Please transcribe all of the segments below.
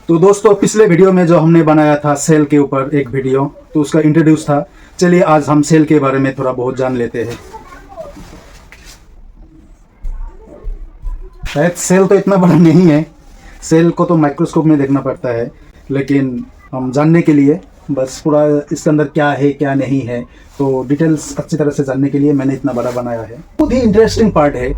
तो दोस्तों पिछले वीडियो में जो हमने बनाया था सेल के ऊपर एक वीडियो, तो उसका इंट्रोड्यूस था। चलिए आज हम सेल के बारे में थोड़ा बहुत जान लेते हैं। शायद सेल तो इतना बड़ा नहीं है, सेल को तो माइक्रोस्कोप में देखना पड़ता है, लेकिन हम जानने के लिए बस पूरा इसके अंदर क्या है क्या नहीं है, तो डिटेल्स अच्छी तरह से जानने के लिए मैंने इतना बड़ा बनाया है। बहुत ही इंटरेस्टिंग पार्ट है।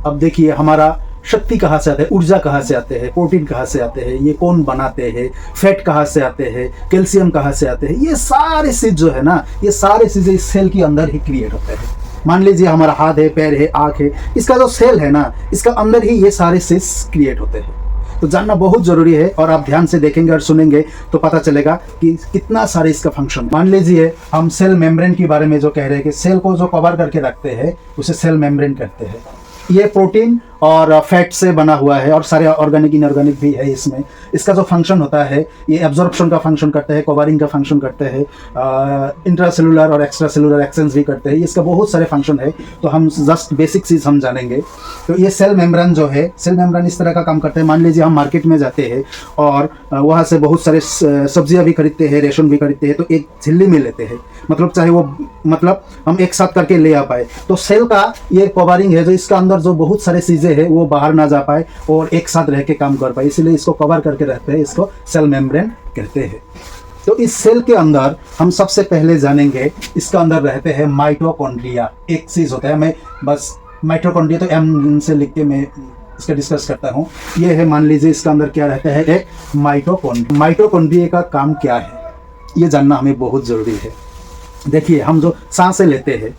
अब देखिए हमारा शक्ति कहाँ से आते हैं, ऊर्जा कहाँ से आते हैं, प्रोटीन कहाँ से आते हैं, ये कौन बनाते हैं, फैट कहाँ से आते हैं, कैल्शियम कहाँ से आते हैं, ये सारे चीज़ जो है ना, ये सारे चीज़ें इस सेल के अंदर ही क्रिएट होते हैं। मान लीजिए हमारा हाथ है, पैर है, आँख है, इसका जो सेल है ना, इसका अंदर ही ये सारे चीज क्रिएट होते हैं। तो जानना बहुत जरूरी है, और आप ध्यान से देखेंगे और सुनेंगे तो पता चलेगा कि कितना सारे इसका फंक्शन। मान लीजिए हम सेल मेम्ब्रेन के बारे में जो कह रहे हैं कि सेल को जो कवर करके रखते हैं उसे सेल मेम्ब्रेन कहते हैं। ये प्रोटीन और फैट से बना हुआ है, और सारे ऑर्गेनिक इनऑर्गेनिक भी है इसमें। इसका जो फंक्शन होता है, ये एब्जॉर्प्शन का फंक्शन करते हैं, कवरिंग का फंक्शन करते हैं, इंट्रासेलुलर और एक्स्ट्रा सेलुलर एक्सचेंज भी करते हैं। इसका बहुत सारे फंक्शन है, तो हम जस्ट बेसिक चीज़ हम जानेंगे। तो ये सेल मेम्ब्रेन जो है, सेल मेम्ब्रेन इस तरह का काम करते हैं। मान लीजिए हम मार्केट में जाते हैं और वहाँ से बहुत सारे सब्जियाँ भी खरीदते हैं, रेशन भी खरीदते हैं, तो एक झिल्ली में लेते हैं, मतलब चाहे वो हम एक साथ करके ले आ पाए। तो सेल का ये कवरिंग है, जो इसका अंदर जो बहुत सारे चीज़ें हैं वो बाहर ना जा पाए और एक साथ रह के काम कर पाए, इसलिए इसको कवर करके रहते हैं, इसको सेल मेम्ब्रेन कहते हैं। तो इस सेल के अंदर हम सबसे पहले जानेंगे, इसका अंदर रहते हैं माइटोकॉन्ड्रिया। एक चीज़ होता है, मैं बस माइटोकॉन्ड्रिया तो एम से लिख के मैं इसका डिस्कस करता हूँ। ये है, मान लीजिए इसका अंदर क्या रहता है, एक माइटोकॉन्ड्रिया। माइटोकॉन्ड्रिया का काम क्या है ये जानना हमें बहुत ज़रूरी है। देखिए हम जो सांसें लेते हैं,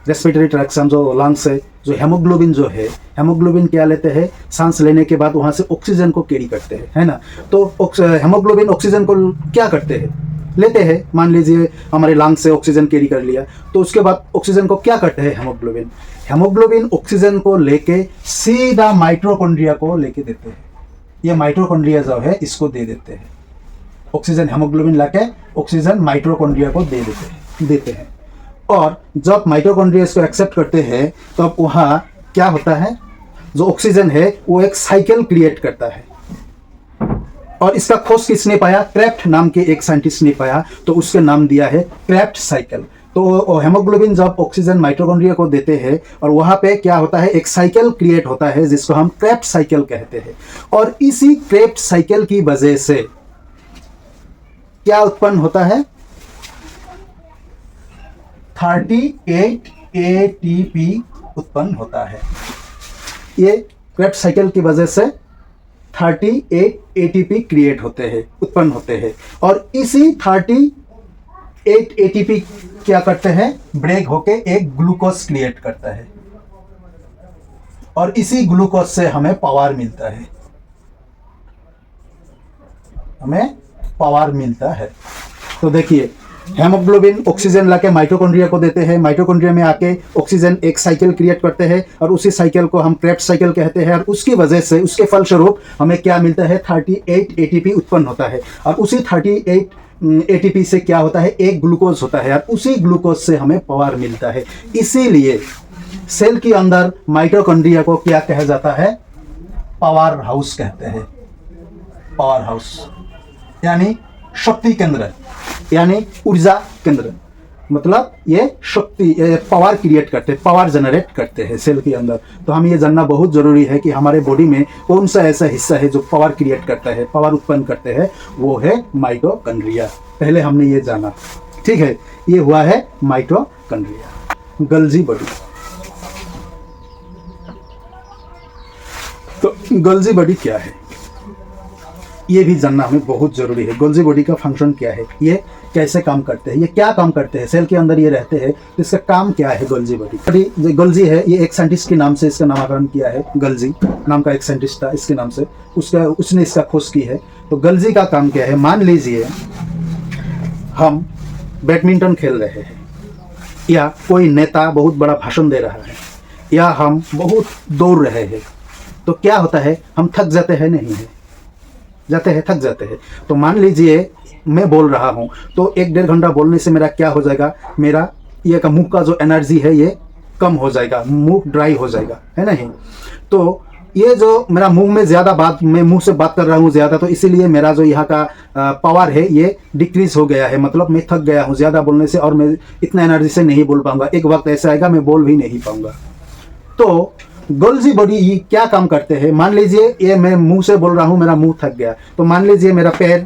रेस्पिरेटरी ट्रैक्ट से हम जो लंग्स से जो हेमोग्लोबिन जो है, हेमोग्लोबिन क्या लेते हैं, सांस लेने के बाद वहाँ से ऑक्सीजन को कैरी करते हैं, है ना। तो हेमोग्लोबिन ऑक्सीजन को क्या करते हैं, लेते हैं। मान लीजिए हमारे लंग्स से ऑक्सीजन कैरी कर लिया, तो उसके बाद ऑक्सीजन को क्या करते हैं, हेमोग्लोबिन। हेमोग्लोबिन ऑक्सीजन को लेके सीधा माइटोकॉन्ड्रिया को लेके देते हैं। ये माइटोकॉन्ड्रिया जो है इसको दे देते हैं ऑक्सीजन, हेमोग्लोबिन लाके ऑक्सीजन माइटोकॉन्ड्रिया को दे देते हैं। और जब माइटोकॉन्ड्रिया इसको एक्सेप्ट करते हैं तो अब वहाँ क्या होता है, जो ऑक्सीजन है वो एक साइकिल क्रिएट करता है। और इसका खोज किसने पाया, क्रेफ्ट नाम के एक साइंटिस्ट ने पाया, तो उसके नाम दिया है क्रेफ्ट साइकिल। तो हेमोग्लोबिन जब ऑक्सीजन माइटोकॉन्ड्रिया को देते हैं और वहाँ पे क्या होता है, एक साइकिल क्रिएट होता है जिसको हम क्रेफ्ट साइकिल कहते हैं। और इसी क्रेफ्ट साइकिल की वजह से क्या उत्पन्न होता है, 38 ATP उत्पन्न होता है। ये क्रेफ्ट साइकिल की वजह से 38 ATP क्रिएट होते हैं, उत्पन्न होते हैं। और इसी 38 ATP क्या करते हैं, ब्रेक होके एक ग्लूकोज क्रिएट करता है, और इसी ग्लूकोज से हमें पावर मिलता है, हमें पावर मिलता है। तो देखिए हेमोग्लोबिन ऑक्सीजन लाके माइटोकॉन्ड्रिया को देते हैं, माइटोकॉन्ड्रिया में आके ऑक्सीजन एक साइकिल क्रिएट करते हैं, और उसी साइकिल को हम क्रेफ्ट साइकिल कहते हैं। और उसकी वजह से, उसके फलस्वरूप हमें क्या मिलता है, 38 ATP उत्पन्न होता है। और उसी 38 ATP से क्या होता है, एक ग्लूकोज होता है, और उसी ग्लूकोज से हमें पावर मिलता है। इसीलिए सेल के अंदर माइटोकॉन्ड्रिया को क्या कहा जाता है, पावर हाउस कहते हैं। पावर हाउस यानी शक्ति केंद्र, यानी ऊर्जा केंद्र, मतलब ये शक्ति, पावर क्रिएट करते हैं, पावर जनरेट करते हैं सेल के अंदर। तो हमें ये जानना बहुत जरूरी है कि हमारे बॉडी में कौन सा ऐसा हिस्सा है जो पावर क्रिएट करता है, पावर उत्पन्न करते हैं, वो है माइटोकॉन्ड्रिया। पहले हमने ये जाना, ठीक है। ये हुआ है माइटोकॉन्ड्रिया। गोल्जी बॉडी, तो गोल्जी बॉडी क्या है ये भी जानना हमें बहुत जरूरी है। गोल्जी बॉडी का फंक्शन क्या है, ये कैसे काम करते हैं, ये क्या काम करते हैं, सेल के अंदर ये रहते हैं, तो इसका काम क्या है। गोल्जी बॉडी, गोल्जी है, ये एक साइंटिस्ट के नाम से इसका नामकरण किया है। गोल्जी नाम का एक साइंटिस्ट था, इसके नाम से उसने इसका खोज की है। तो गोल्जी का काम क्या है, मान लीजिए हम बैडमिंटन खेल रहे हैं, या कोई नेता बहुत बड़ा भाषण दे रहा है, या हम बहुत दौड़ रहे हैं, तो क्या होता है, हम थक जाते हैं, नहीं है, थक जाते हैं। तो मान लीजिए मैं बोल रहा हूँ, तो 1-1.5 घंटा बोलने से मेरा क्या हो जाएगा, मेरा ये मुंह का जो एनर्जी है ये कम हो जाएगा, मुंह ड्राई हो जाएगा, है नहीं। तो ये जो मेरा मुंह में ज़्यादा बात, मैं मुंह से बात कर रहा हूँ ज़्यादा, तो इसीलिए मेरा जो यहाँ का पावर है ये डिक्रीज हो गया है। मतलब मैं थक गया हूँ ज़्यादा बोलने से, और मैं इतना एनर्जी से नहीं बोल पाऊंगा। एक वक्त ऐसा आएगा मैं बोल भी नहीं पाऊंगा। तो गोल्जी बॉडी ये क्या काम करते हैं, मान लीजिए ये मैं मुंह से बोल रहा हूँ, मेरा मुंह थक गया, तो मान लीजिए मेरा पैर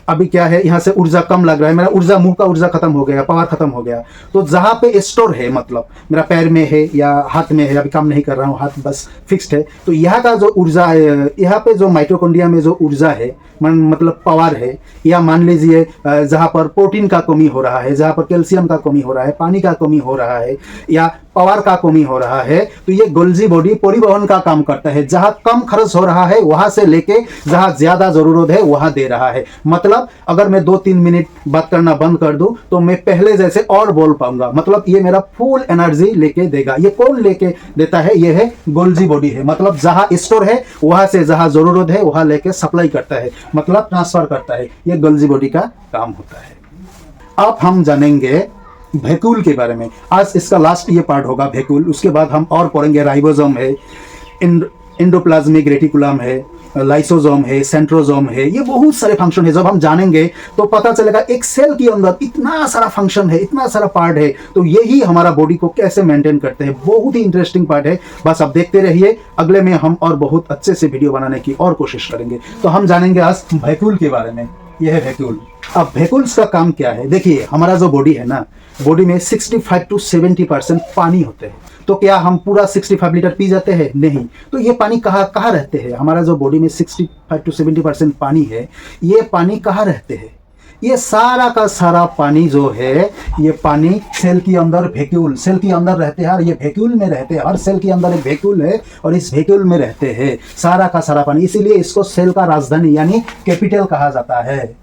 अभी क्या है, यहाँ से ऊर्जा कम लग रहा है, मेरा ऊर्जा, मुंह का ऊर्जा खत्म हो गया, पावर खत्म हो गया। तो जहाँ पे स्टोर है, मतलब मेरा पैर में है या हाथ में है, अभी काम नहीं कर रहा हूँ, हाथ बस फिक्स्ड है, तो यहाँ का जो ऊर्जा है, यहाँ पे जो माइटोकॉन्ड्रिया में जो ऊर्जा है, मतलब पावर है, या मान लीजिए जहाँ पर प्रोटीन का कमी हो रहा है, जहाँ पर कैल्शियम का कमी हो रहा है, पानी का कमी हो रहा है, या पावर का कमी हो रहा है, तो ये गोल्जी बॉडी परिवहन का काम करता है। जहाँ कम खर्च हो रहा है वहां से लेके जहाँ ज्यादा जरूरत है वहां दे रहा है। मतलब अगर मैं 2-3 मिनट बात करना बंद कर दूं तो मैं पहले जैसे और बोल पाऊंगा। मतलब ये मेरा फुल एनर्जी लेके देगा। ये कौन लेके देता है? ये है गोल्जी बॉडी है। मतलब जहां स्टोर है वहां से जहां जरूरत है वहां लेके सप्लाई करता है, मतलब ट्रांसफर करता है। ये गोल्जी बॉडी का काम होता है। अब हम जानेंगे वैक्यूल के बारे में। आज इसका लास्ट ये पार्ट होगा वैक्यूल। उसके बाद हम और पढ़ेंगे राइबोसोम है, एंडोप्लाज्मिक रेटिकुलम है, लाइसोसोम है, सेंट्रोसोम है। ये बहुत सारे फंक्शन है। जब हम जानेंगे तो पता चलेगा एक सेल के अंदर इतना सारा फंक्शन है, इतना सारा पार्ट है, तो यही हमारा बॉडी को कैसे मेंटेन करते हैं। बहुत ही इंटरेस्टिंग पार्ट है। बस आप देखते रहिए, अगले में हम और बहुत अच्छे से वीडियो बनाने की और कोशिश करेंगे। तो हम जानेंगे आज वैक्यूल के बारे में। यह है वैक्यूल। अब वैक्यूल्स का काम क्या है? देखिए, हमारा जो बॉडी है ना, बॉडी में 65 to 70% पानी होते हैं। तो क्या हम पूरा 65 लीटर पी जाते हैं? नहीं। तो ये पानी कहाँ रहते हैं? हमारा जो बॉडी में 65 to 70% पानी है, ये पानी कहाँ रहते हैं? ये सारा का सारा पानी जो है, ये पानी सेल के अंदर वैक्यूल, सेल के अंदर रहते हैं। और ये वैक्यूल में रहते हैं। हर सेल के अंदर एक वैक्यूल है और इस वैक्यूल में रहते हैं सारा का सारा पानी। इसीलिए इसको सेल का राजधानी यानी कैपिटल कहा जाता है।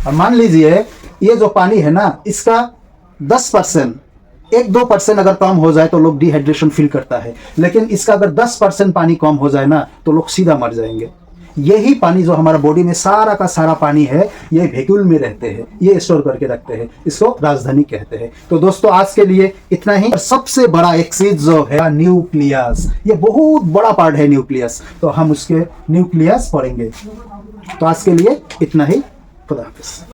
और मान लीजिए ये जो पानी है ना, इसका 10%, 1-2% अगर कम हो जाए तो लोग डिहाइड्रेशन फील करता है। लेकिन इसका अगर 10% पानी कम हो जाए ना तो लोग सीधा मर जाएंगे। यही पानी जो हमारा बॉडी में सारा का सारा पानी है, ये वैक्यूल में रहते हैं, ये स्टोर करके रखते हैं। इसको राजधानी कहते हैं। तो दोस्तों, आज के लिए इतना ही। सबसे बड़ा एक चीज जो है न्यूक्लियस, ये बहुत बड़ा पार्ट है न्यूक्लियस। तो हम उसके न्यूक्लियस पढ़ेंगे। तो आज के लिए इतना ही। खुदा हाफिज।